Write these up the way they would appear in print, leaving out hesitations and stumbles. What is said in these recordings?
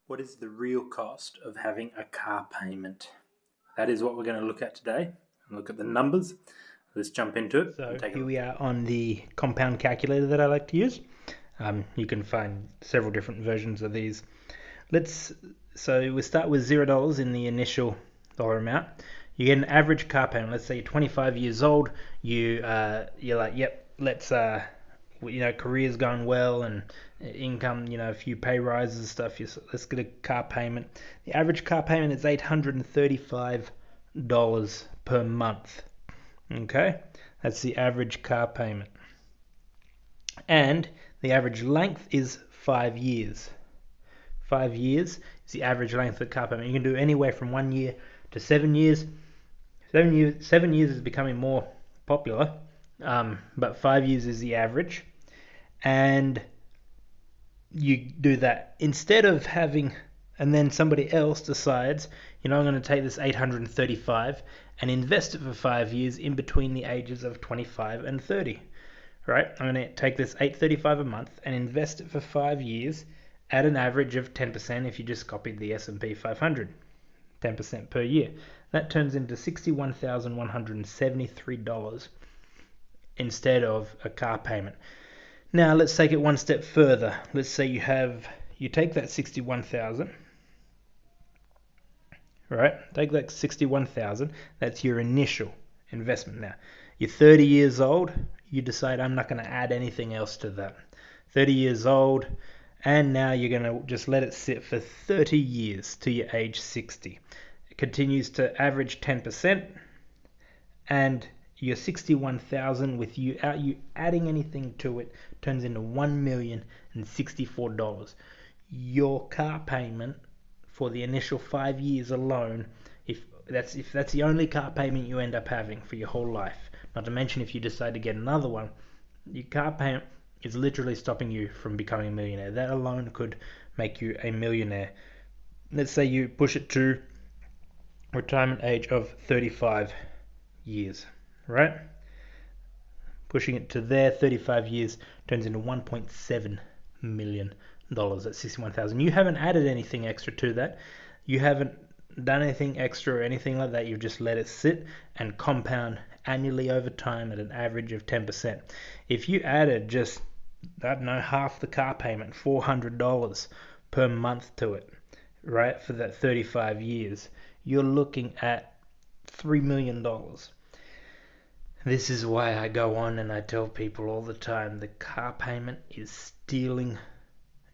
What is the real cost of having a car payment? That is what we're going to look at today. Look at the numbers. Let's jump into it. So and take a here look. we are on the compound calculator that I like to use. You can find several different versions of these. So we start with $0 in the initial dollar amount. You get an average car payment. Let's say you're 25 years old. You're like, yep, career's going well and income, a few pay rises and stuff. Let's get a car payment. The average car payment is $835 per month. Okay, that's the average car payment. And the average length is 5 years. 5 years is the average length of the car payment. You can do anywhere from 1 year to 7 years. 7 years is becoming more popular, but 5 years is the average. And you do that instead of having, and then somebody else decides, I'm going to take this 835 and invest it for 5 years in between the ages of 25 and 30. Right? I'm going to take this 835 a month and invest it for 5 years at an average of 10% if you just copied the S&P 500. 10% per year. That turns into $61,173 instead of a car payment. Now let's take it one step further. Let's say you take that 61,000, right? Take that 61,000. That's your initial investment. Now you're 30 years old. You decide I'm not going to add anything else to that. 30 years old, and now you're going to just let it sit for 30 years to your age 60. It continues to average 10%, and your 61,000 with you adding anything to it turns into $1,064. Your car payment for the initial 5 years alone, if that's the only car payment you end up having for your whole life, not to mention if you decide to get another one, your car payment is literally stopping you from becoming a millionaire. That alone could make you a millionaire. Let's say you push it to retirement age of 35 years, right? Pushing it to there, 35 years turns into $1.7 million at 61,000. You haven't added anything extra to that. You haven't done anything extra or anything like that. You've just let it sit and compound annually over time at an average of 10%. If you added just, half the car payment, $400 per month to it, right, for that 35 years, you're looking at $3 million. This is why I go on and I tell people all the time, the car payment is stealing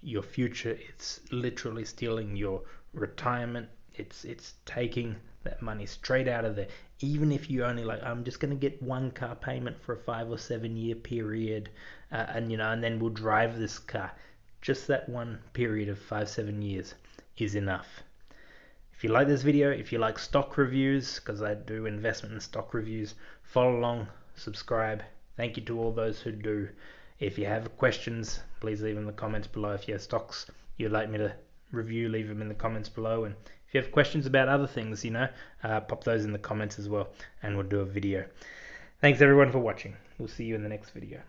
your future. It's literally stealing your retirement. It's taking that money straight out of there. Even if you only I'm just going to get one car payment for a 5 or 7 year period, and then we'll drive this car. Just that one period of 5-7 years is enough. If you like this video, if you like stock reviews, because I do investment and stock reviews, follow along, subscribe. Thank you to all those who do. If you have questions, please leave them in the comments below. If you have stocks you'd like me to review, leave them in the comments below. And if you have questions about other things, pop those in the comments as well, and we'll do a video. Thanks everyone for watching. We'll see you in the next video.